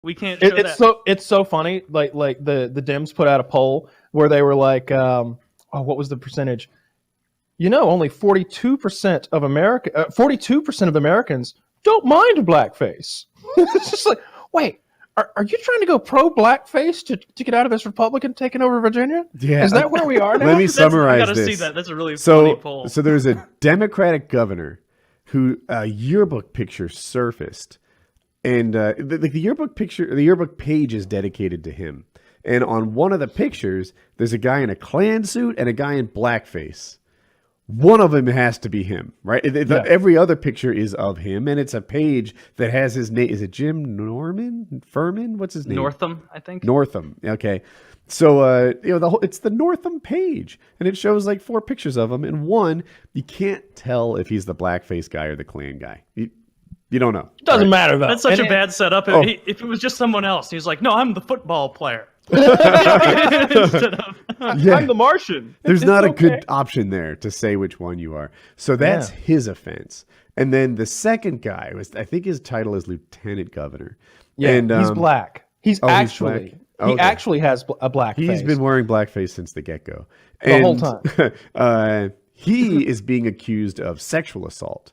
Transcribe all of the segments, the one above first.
We can't show that. It's so funny. Like the Dems put out a poll where they were like, what was the percentage? Only 42% of 42% of Americans don't mind blackface. It's just like, wait, are you trying to go pro blackface to get out of this Republican taking over Virginia? Yeah. Is that where we are now? Let me summarize I gotta this. see that. That's a really funny poll. So there's a Democratic governor who a yearbook picture surfaced, and the yearbook page is dedicated to him. And on one of the pictures, there's a guy in a Klan suit and a guy in blackface. One of them has to be him, right? Every other picture is of him, and it's a page that has his name. Is it Jim Furman? What's his name? Northam, I think. Northam. Okay. So, it's the Northam page, and it shows like 4 pictures of him. And one, you can't tell if he's the blackface guy or the Klan guy. You don't know. Doesn't matter, though. That's such a bad setup. If it was just someone else, he was like, no, I'm the football player. I'm the Martian. There's not a good option there to say which one you are. So that's his offense. And then the second guy I think his title is lieutenant governor. Yeah, and he's black. He actually has a black face. He's been wearing blackface since the get-go. The whole time. He is being accused of sexual assault.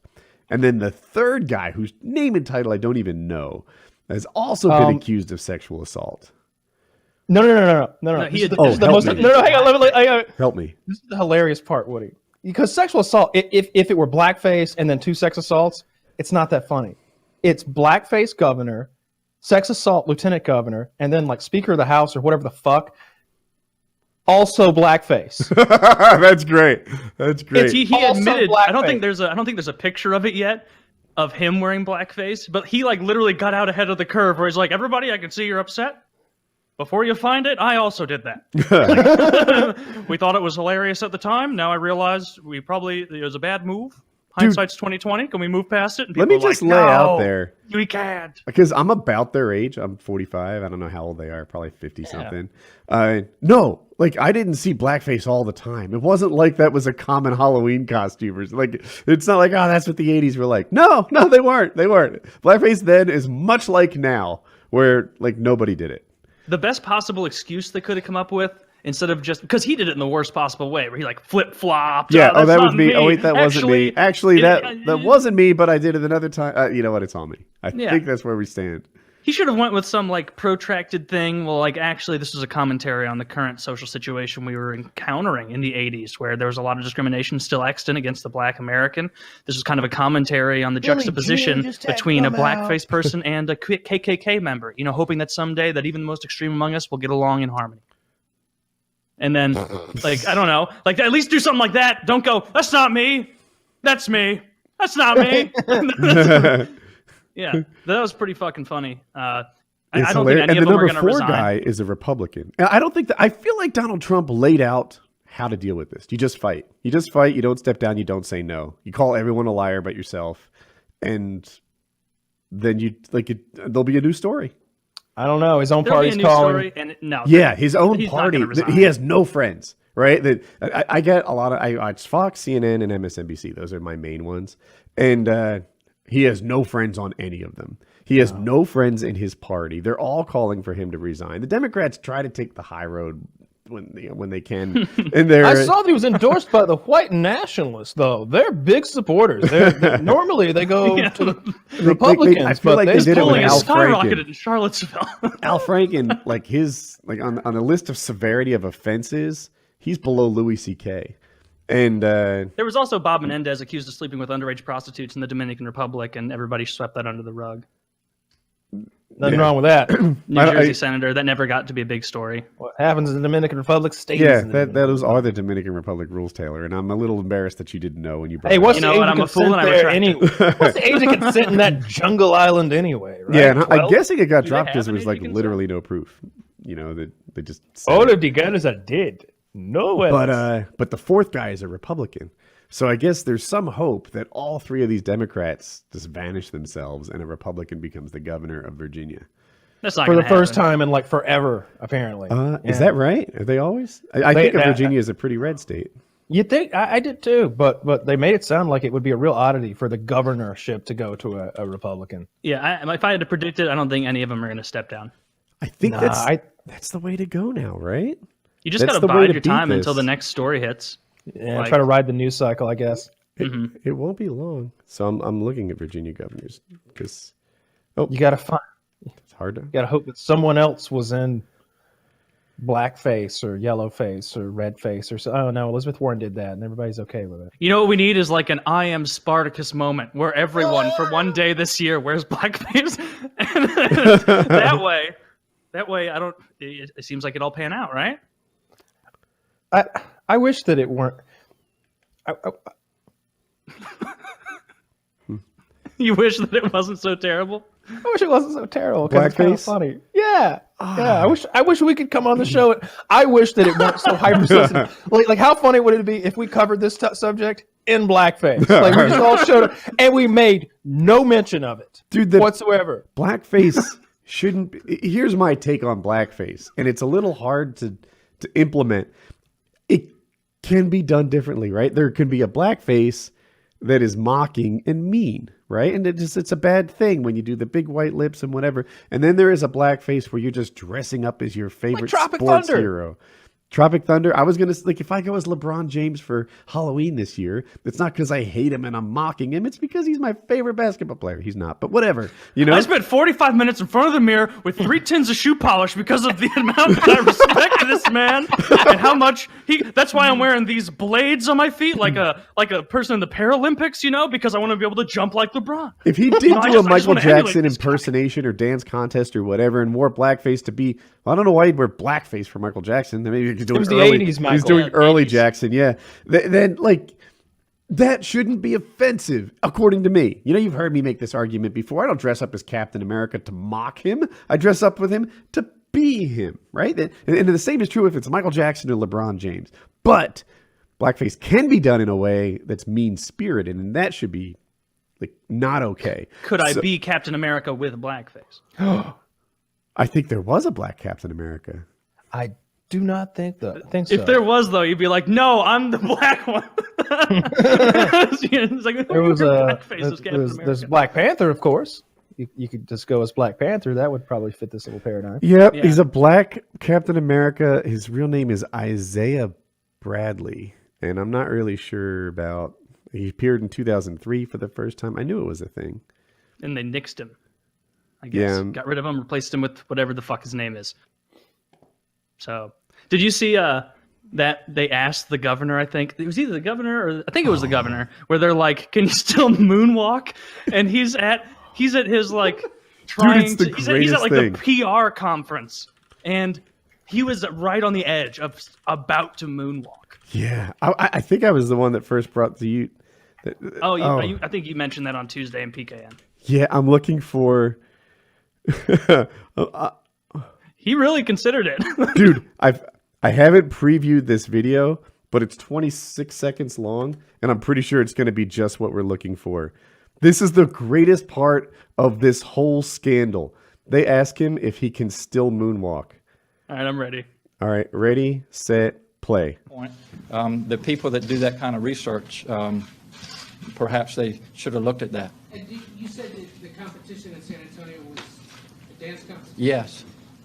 And then the third guy, whose name and title I don't even know, has also been accused of sexual assault. No. Help me. This is the hilarious part, Woody. Because sexual assault, if it were blackface and then 2 sex assaults, it's not that funny. It's blackface governor, sex assault lieutenant governor, and then like Speaker of the House or whatever the fuck, also blackface. That's great. That's great. He admitted. I don't think there's a picture of it yet of him wearing blackface, but he like literally got out ahead of the curve where he's like, everybody, I can see you're upset. Before you find it, I also did that. We thought it was hilarious at the time. Now I realize it was a bad move. Hindsight's 2020. Can we move past it? And let me just lay out there. We can't. Because I'm about their age. I'm 45. I don't know how old they are. Probably 50 something. No, like I didn't see blackface all the time. It wasn't like that was a common Halloween costume. Like it's not like, oh, that's what the 80s were like. No, they weren't. Blackface then is much like now, where like nobody did it. The best possible excuse they could have come up with, instead of just because he did it in the worst possible way, where he like flip flopped. Yeah, that was me. Oh wait, that wasn't me. Actually, that wasn't me, but I did it another time. You know what? It's on me. I think that's where we stand. He should have went with some like protracted thing. Well, like actually, this was a commentary on the current social situation we were encountering in the 80s, where there was a lot of discrimination still extant against the Black American. This was kind of a commentary on the juxtaposition between a blackface person and a KKK member. Hoping that someday that even the most extreme among us will get along in harmony. And then, like, I don't know, like at least do something like that. Don't go, that's not me. That's me. That's not me. Yeah, that was pretty fucking funny. I don't think any of them are going to resign. And the number 4 guy is a Republican. I don't think I feel like Donald Trump laid out how to deal with this. You just fight. You don't step down. You don't say no. You call everyone a liar but yourself. And then there'll be a new story. I don't know. His own party's calling. His own party. He has no friends, right? I get a lot of. I watch Fox, CNN, and MSNBC. Those are my main ones. And he has no friends on any of them. He has no friends in his party. They're all calling for him to resign. The Democrats try to take the high road when they can. And I saw that he was endorsed by the white nationalists, though. They're big supporters. Normally they go to the Republicans. I feel like they did it with Al Franken in Charlottesville. Al Franken, on a list of severity of offenses, he's below Louis C.K. And there was also Bob Menendez accused of sleeping with underage prostitutes in the Dominican Republic, and everybody swept that under the rug. Nothing wrong with that. New Jersey senator, that never got to be a big story. What happens in the Dominican Republic stays. Yeah, those are the Dominican Republic rules, Taylor. And I'm a little embarrassed that you didn't know when you brought. Hey, what's the age of consent there anyway? What's the age of consent in that jungle island anyway? Right? Yeah, and I'm guessing it got dropped because there was like literally no proof. That they just. All of the guns are dead. No way. But the 4th guy is a Republican. So I guess there's some hope that all 3 of these Democrats just vanish themselves and a Republican becomes the governor of Virginia. That's not for the first time in like forever, apparently. Is that right? Are they always? I think of Virginia as a pretty red state. You think I did too, but they made it sound like it would be a real oddity for the governorship to go to a Republican. Yeah, if I had to predict it, I don't think any of them are going to step down. I think Nah, that's the way to go now, right? You just got That's to the way bide to your beat time until this. the next story hits. Yeah, Like- try to ride the news cycle, I guess. It won't be long. So I'm looking at Virginia governors because You got to find. it's hard to. You got to hope that someone else was in blackface or yellowface or redface or so. Oh no, Elizabeth Warren did that, and everybody's okay with it. You know what we need is like an I am Spartacus moment where everyone for one day this year wears blackface. And that way I don't. It seems like it all pan out, right? I wish that it weren't. You wish that it wasn't so terrible. I wish it wasn't so terrible. 'Cause it's kind of Blackface? funny. Yeah, yeah. I wish we could come on the show. I wish that it weren't so hypersensitive. Like how funny would it be if we covered this subject in blackface? Like we just all showed up and we made no mention of it, Dude, whatsoever. Blackface shouldn't be. Here's my take on blackface, and it's a little hard to implement. It can be done differently, right? There can be a blackface that is mocking and mean, right? And it's a bad thing when you do the big white lips and whatever. And then there is a blackface where you're just dressing up as your favorite Tropic sports Thunder. hero. Tropic Thunder. I was going to, like, if I go as LeBron James for Halloween this year, it's not because I hate him and I'm mocking him. It's because he's my favorite basketball player. He's not, but whatever. You know? I spent 45 minutes in front of the mirror with 3 tins of shoe polish because of the amount that I respect this man and how much that's why I'm wearing these blades on my feet like a person in the Paralympics, you know, because I want to be able to jump like LeBron. If he did I do just a Michael wanna emulate Jackson this guy. impersonation or dance contest or whatever and wore blackface to be, well, I don't know why he'd wear blackface for Michael Jackson. Then maybe he could do It was it the early. 80s, He's Michael. doing Yeah, early 80s. Jackson, yeah. Then, like, that shouldn't be offensive, according to me. You know, you've heard me make this argument before. I don't dress up as Captain America to mock him. I dress up with him to be him, right? And the same is true if it's Michael Jackson or LeBron James. But blackface can be done in a way that's mean-spirited, and that should be, like, not okay. Could I be Captain America with blackface? I think there was a black Captain America. I do not think so. If there was, though, you'd be like, "No, I'm the black one." It's like, There was blackface as Captain there's America. Black Panther, of course. You could just go as Black Panther. That would probably fit this little paradigm. Yep, Yeah. he's a black Captain America. His real name is Isaiah Bradley, and I'm not really sure about. He appeared in 2003 for the first time. I knew it was a thing. And they nixed him. I guess Yeah. got rid of him, replaced him with whatever the fuck his name is. So, did you see that they asked the governor? I think it was either the governor or I think it was the governor, where they're like, "Can you still moonwalk?" And he's at his like trying it's the to. He's at like greatest the PR conference, and he was right on the edge of about to moonwalk. Yeah, I think I was the one that first brought to you. I think you mentioned that on Tuesday in PKN. Yeah, I'm looking for. He really considered it. Dude, I haven't previewed this video, but it's 26 seconds long, and I'm pretty sure it's going to be just what we're looking for. This is the greatest part of this whole scandal. They ask him if he can still moonwalk. All right, I'm ready. All right, ready, set, play. Point. The people that do that kind of research, perhaps they should have looked at that. And you said that the competition in San Antonio was a dance competition? Yes,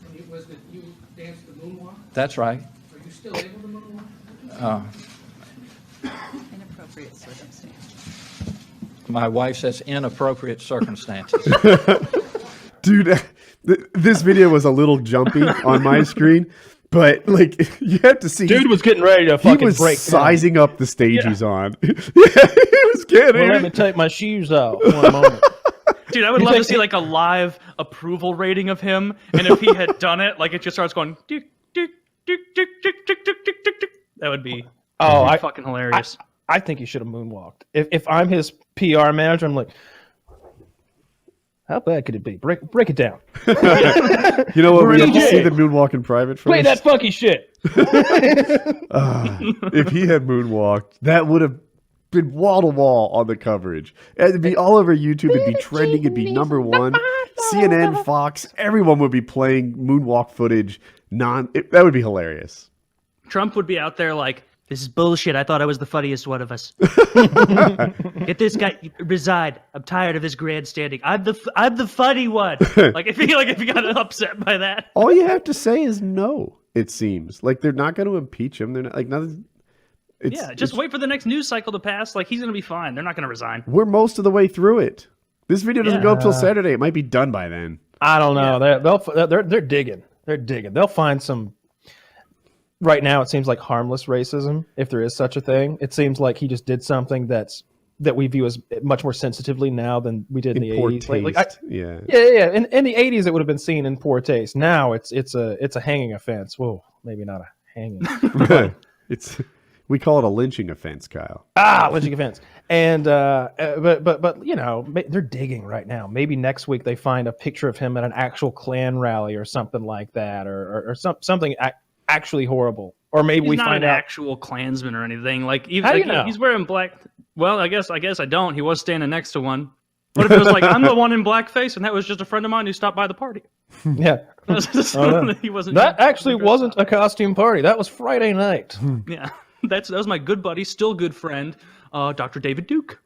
And it was that you danced the moonwalk? that's right. Are you still able to moonwalk? Inappropriate circumstance. My wife says inappropriate circumstances. Dude, this video was a little jumpy on my screen, but like you have to see. Dude was getting ready to he fucking was break down. sizing up the stage he's on. Yeah, he was getting Well, let me it. take my shoes off one moment. Dude, I would love to see like a live approval rating of him, and if he had done it, like it just starts going tick, tick, tick, tick, tick, tick, tick, tick, tick, tick. That would be fucking hilarious. I think he should have moonwalked. If I'm his PR manager, I'm like, how bad could it be? Break it down. You know what? We have to DJ. see the moonwalk in private first. Play that funky shit. If he had moonwalked, that would have been wall to wall on the coverage. It'd be all over YouTube. It'd be trending. It'd be #1. CNN, Fox, everyone would be playing moonwalk footage. That would be hilarious. Trump would be out there like This is bullshit. I thought I was the funniest one of us. Get this guy resign. I'm tired of his grandstanding. I'm the funny one. Like I feel like if you got upset by that. All you have to say is no. It seems like they're not going to impeach him. They're not like nothing. Just wait for the next news cycle to pass. Like he's going to be fine. They're not going to resign. We're most of the way through it. This video doesn't go up till Saturday. It might be done by then. I don't know. They're digging. They're digging. They'll find some. Right now, it seems like harmless racism, if there is such a thing. It seems like he just did something that we view as much more sensitively now than we did in the Poor 80s. taste. Yeah. Yeah. In the 80s, it would have been seen in poor taste. Now it's a hanging offense. Whoa, maybe not a hanging. We call it a lynching offense, Kyle. Lynching offense. And but you know, they're digging right now. Maybe next week they find a picture of him at an actual Klan rally or something like that, or something actually horrible. Or maybe He's we not find an out actual Klansman or anything. Like, even, How do like you know? he's wearing black. Well, I guess I don't. He was standing next to one. What if it was like I'm the one in blackface, and that was just a friend of mine who stopped by the party? Yeah. He wasn't. That actually wasn't a costume party. That was Friday night. Yeah, that was my good buddy, still good friend, Dr. David Duke.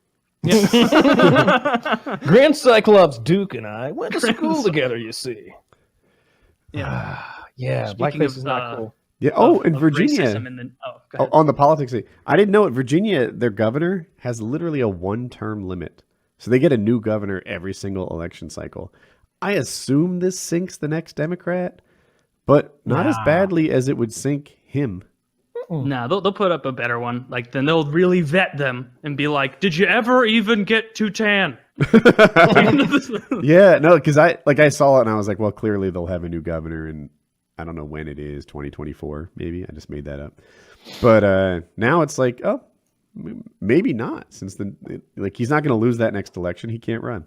Grand Cyclops Duke and I went to school together, you see. Yeah. Yeah, Speaking blackface of, is not cool. Yeah. In Virginia. Racism and then, go ahead. On the politics thing, I didn't know it. Virginia, their governor has literally a 1-term limit. So they get a new governor every single election cycle. I assume this sinks the next Democrat, but not as badly as it would sink him. No, they'll put up a better one. Like, then they'll really vet them and be like, "Did you ever even get too tan?" Yeah, no, because I saw it and I was like, well, clearly they'll have a new governor, and I don't know when it is, 2024, maybe. I just made that up. But now it's like, oh, maybe not, since he's not going to lose that next election. He can't run.